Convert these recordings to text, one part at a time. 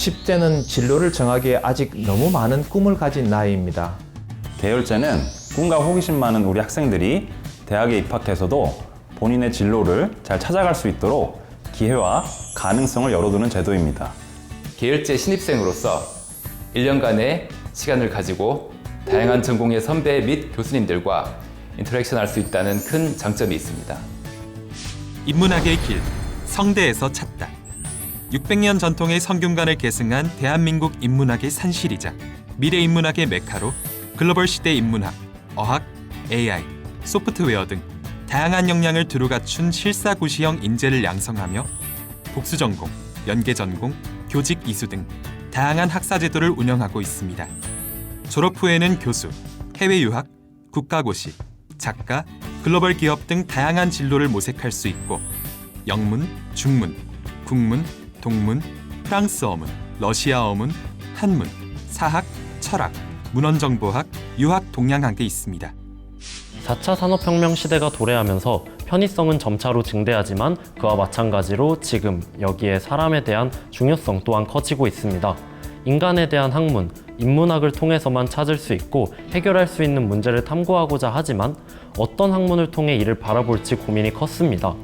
20대는 진로를 정하기에 아직 너무 많은 꿈을 가진 나이입니다. 계열제는 꿈과 호기심 많은 우리 학생들이 대학에 입학해서도 본인의 진로를 잘 찾아갈 수 있도록 기회와 가능성을 열어두는 제도입니다. 계열제 신입생으로서 1년간의 시간을 가지고 다양한 전공의 선배 및 교수님들과 인터랙션 할 수 있다는 큰 장점이 있습니다. 인문학의 길, 성대에서 찾다. 600년 전통의 성균관을 계승한 대한민국 인문학의 산실이자 미래 인문학의 메카로 글로벌 시대 인문학, 어학, AI, 소프트웨어 등 다양한 역량을 두루 갖춘 실사구시형 인재를 양성하며 복수전공, 연계전공, 교직 이수 등 다양한 학사제도를 운영하고 있습니다. 졸업 후에는 교수, 해외 유학, 국가고시, 작가, 글로벌 기업 등 다양한 진로를 모색할 수 있고 영문, 중문, 국문, 동문, 프랑스어문, 러시아어문, 한문, 사학, 철학, 문헌정보학, 유학 동양학에 있습니다. 4차 산업혁명 시대가 도래하면서 편의성은 점차로 증대하지만 그와 마찬가지로 지금 여기에 사람에 대한 중요성 또한 커지고 있습니다. 인간에 대한 학문, 인문학을 통해서만 찾을 수 있고 해결할 수 있는 문제를 탐구하고자 하지만 어떤 학문을 통해 이를 바라볼지 고민이 컸습니다.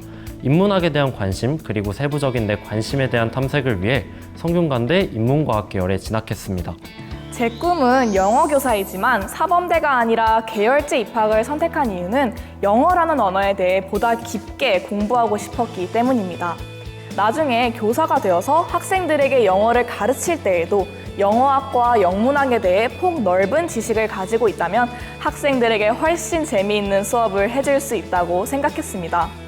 인문학에 대한 관심 그리고 세부적인 내 관심에 대한 탐색을 위해 성균관대 인문과학 계열에 진학했습니다. 제 꿈은 영어 교사이지만 사범대가 아니라 계열제 입학을 선택한 이유는 영어라는 언어에 대해 보다 깊게 공부하고 싶었기 때문입니다. 나중에 교사가 되어서 학생들에게 영어를 가르칠 때에도 영어학과 영문학에 대해 폭넓은 지식을 가지고 있다면 학생들에게 훨씬 재미있는 수업을 해줄 수 있다고 생각했습니다.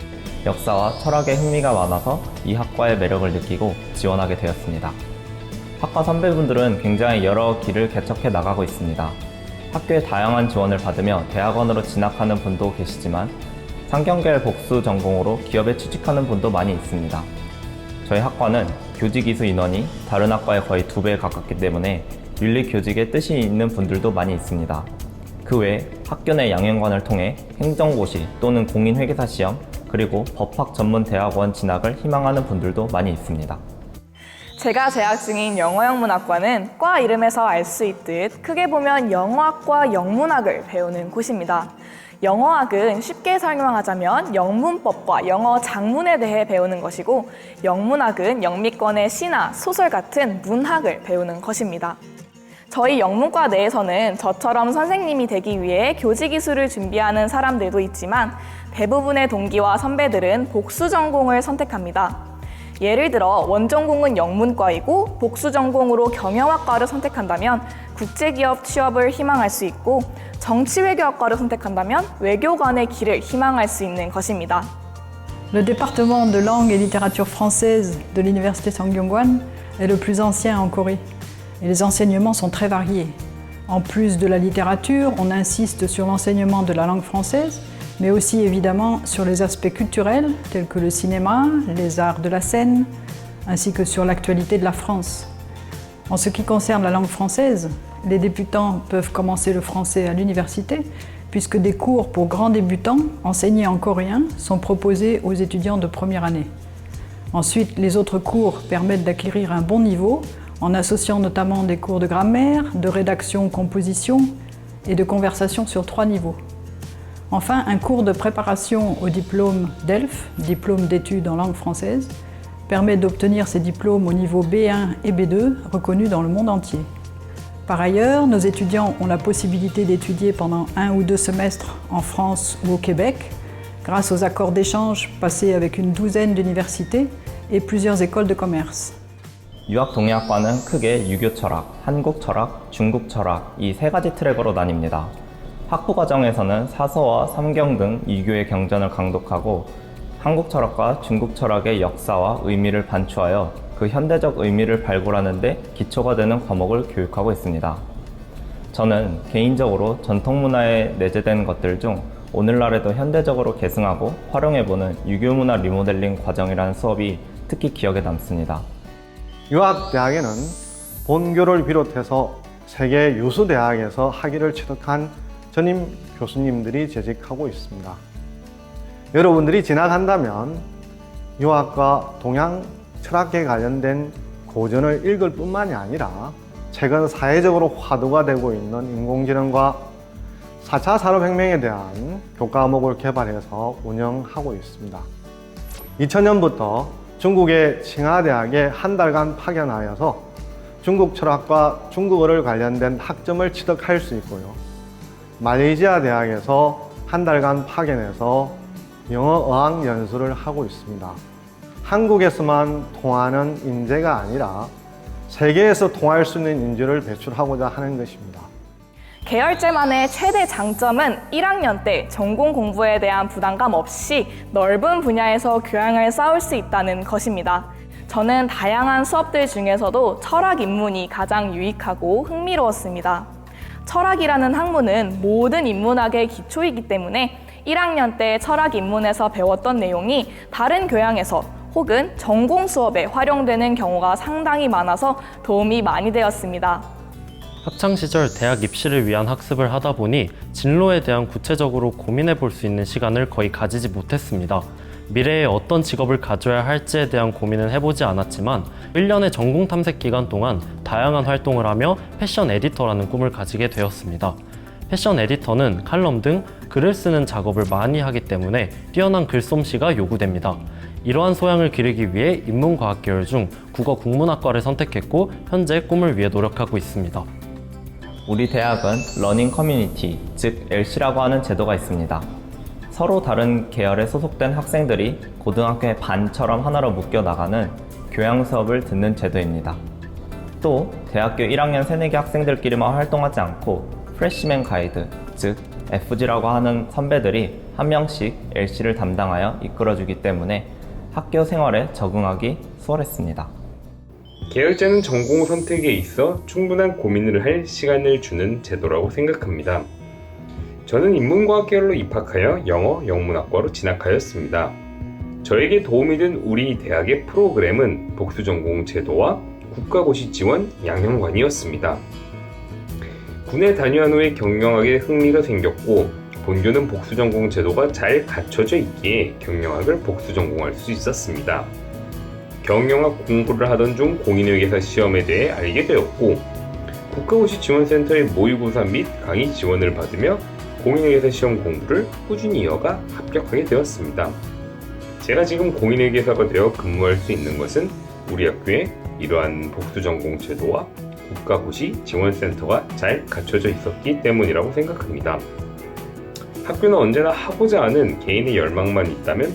역사와 철학에 흥미가 많아서 이 학과의 매력을 느끼고 지원하게 되었습니다. 학과 선배분들은 굉장히 여러 길을 개척해 나가고 있습니다. 학교의 다양한 지원을 받으며 대학원으로 진학하는 분도 계시지만 상경계열 복수 전공으로 기업에 취직하는 분도 많이 있습니다. 저희 학과는 교직 이수 인원이 다른 학과의 거의 2배에 가깝기 때문에 윤리교직에 뜻이 있는 분들도 많이 있습니다. 그 외에 학교 내 양형관을 통해 행정고시 또는 공인회계사 시험 그리고 법학 전문 대학원 진학을 희망하는 분들도 많이 있습니다. 제가 재학 중인 영어영문학과는 과 이름에서 알 수 있듯 크게 보면 영어학과 영문학을 배우는 곳입니다. 영어학은 쉽게 설명하자면 영문법과 영어 작문에 대해 배우는 것이고 영문학은 영미권의 시나 소설 같은 문학을 배우는 것입니다. 저희 영문과 내에서는 저처럼 선생님이 되기 위해 교직이수를 준비하는 사람들도 있지만 대부분의 동기와 선배들은 복수 전공을 선택합니다. 예를 들어 원전공은 영문과이고 복수 전공으로 경영학과를 선택한다면 국제기업 취업을 희망할 수 있고 정치외교학과를 선택한다면 외교관의 길을 희망할 수 있는 것입니다. Le département de langue et littérature française de l'université Sangyongwan est le plus ancien en Corée et les enseignements sont très variés. En plus de la littérature, on insiste sur l'enseignement de la langue française mais aussi évidemment sur les aspects culturels tels que le cinéma, les arts de la scène, ainsi que sur l'actualité de la France. En ce qui concerne la langue française, les débutants peuvent commencer le français à l'université puisque des cours pour grands débutants enseignés en coréen sont proposés aux étudiants de première année. Ensuite, les autres cours permettent d'acquérir un bon niveau en associant notamment des cours de grammaire, de rédaction-composition et de conversation sur 3 niveaux. Enfin, un cours de préparation au diplôme DELF, diplôme d'études en langue française, permet d'obtenir ces diplômes au niveau B1 et B2 reconnus dans le monde entier. Par ailleurs, nos étudiants ont la possibilité d'étudier pendant 1 ou 2 semestres en France ou au Québec, grâce aux accords d'échange passés avec une douzaine d'universités et plusieurs écoles de commerce. 유학동의학과는 크게 유교철학, 한국철학, 중국철학 이 3가지 트랙으로 나뉩니다. 학부과정에서는 사서와 삼경 등 이교의 경전을 강독하고 한국철학과 중국철학의 역사와 의미를 반추하여 그 현대적 의미를 발굴하는 데 기초가 되는 과목을 교육하고 있습니다. 저는 개인적으로 전통문화에 내재된 것들 중 오늘날에도 현대적으로 계승하고 활용해보는 유교문화 리모델링 과정이라는 수업이 특히 기억에 남습니다. 유학대학에는 본교를 비롯해서 세계 유수 대학에서 학위를 취득한 전임 교수님들이 재직하고 있습니다. 여러분들이 진학한다면 유학과 동양 철학에 관련된 고전을 읽을 뿐만이 아니라 최근 사회적으로 화두가 되고 있는 인공지능과 4차 산업혁명에 대한 교과목을 개발해서 운영하고 있습니다. 2000년부터 중국의 칭하대학에 한 달간 파견하여서 중국 철학과 중국어를 관련된 학점을 취득할 수 있고요. 말레이시아 대학에서 한 달간 파견해서 영어 어학 연수를 하고 있습니다. 한국에서만 통하는 인재가 아니라 세계에서 통할 수 있는 인재를 배출하고자 하는 것입니다. 계열제만의 최대 장점은 1학년 때 전공 공부에 대한 부담감 없이 넓은 분야에서 교양을 쌓을 수 있다는 것입니다. 저는 다양한 수업들 중에서도 철학 인문이 가장 유익하고 흥미로웠습니다. 철학이라는 학문은 모든 인문학의 기초이기 때문에 1학년 때 철학 인문에서 배웠던 내용이 다른 교양에서 혹은 전공 수업에 활용되는 경우가 상당히 많아서 도움이 많이 되었습니다. 학창시절 대학 입시를 위한 학습을 하다 보니 진로에 대한 구체적으로 고민해 볼 수 있는 시간을 거의 가지지 못했습니다. 미래에 어떤 직업을 가져야 할지에 대한 고민은 해보지 않았지만 1년의 전공 탐색 기간 동안 다양한 활동을 하며 패션 에디터라는 꿈을 가지게 되었습니다. 패션 에디터는 칼럼 등 글을 쓰는 작업을 많이 하기 때문에 뛰어난 글솜씨가 요구됩니다. 이러한 소양을 기르기 위해 인문과학 계열 중 국어 국문학과를 선택했고 현재 꿈을 위해 노력하고 있습니다. 우리 대학은 러닝 커뮤니티, 즉 LC라고 하는 제도가 있습니다. 서로 다른 계열에 소속된 학생들이 고등학교의 반처럼 하나로 묶여 나가는 교양 수업을 듣는 제도입니다. 또 대학교 1학년 새내기 학생들끼리만 활동하지 않고 프레시맨 가이드, 즉 FG라고 하는 선배들이 한 명씩 LC를 담당하여 이끌어주기 때문에 학교 생활에 적응하기 수월했습니다. 계열제는 전공 선택에 있어 충분한 고민을 할 시간을 주는 제도라고 생각합니다. 저는 인문과학 계열로 입학하여 영어, 영문학과로 진학하였습니다. 저에게 도움이 된 우리 대학의 프로그램은 복수전공 제도와 국가고시 지원 양형관이었습니다. 군에 다녀온 후에 경영학에 흥미가 생겼고 본교는 복수전공 제도가 잘 갖춰져 있기에 경영학을 복수전공할 수 있었습니다. 경영학 공부를 하던 중 공인회계사 시험에 대해 알게 되었고 국가고시 지원센터의 모의고사 및 강의 지원을 받으며 공인회계사 시험 공부를 꾸준히 이어가 합격하게 되었습니다. 제가 지금 공인회계사가 되어 근무할 수 있는 것은 우리 학교에 이러한 복수전공 제도와 국가고시 지원센터가 잘 갖춰져 있었기 때문이라고 생각합니다. 학교는 언제나 하고자 하는 개인의 열망만 있다면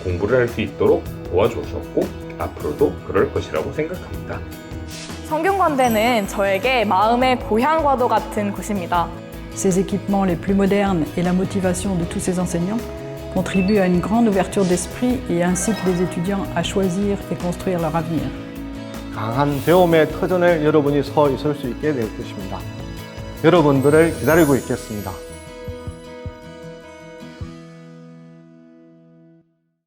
공부를 할 수 있도록 도와줬었고 앞으로도 그럴 것이라고 생각합니다. 성균관대는 저에게 마음의 고향과도 같은 곳입니다. Ces équipements les plus modernes et la motivation de tous ces enseignants contribuent à une grande ouverture d'esprit et incitent les étudiants à choisir et construire leur avenir. 강한 배움의 터전에 여러분이 서 있을 수 있게 될 것입니다. 여러분들을 기다리고 있겠습니다.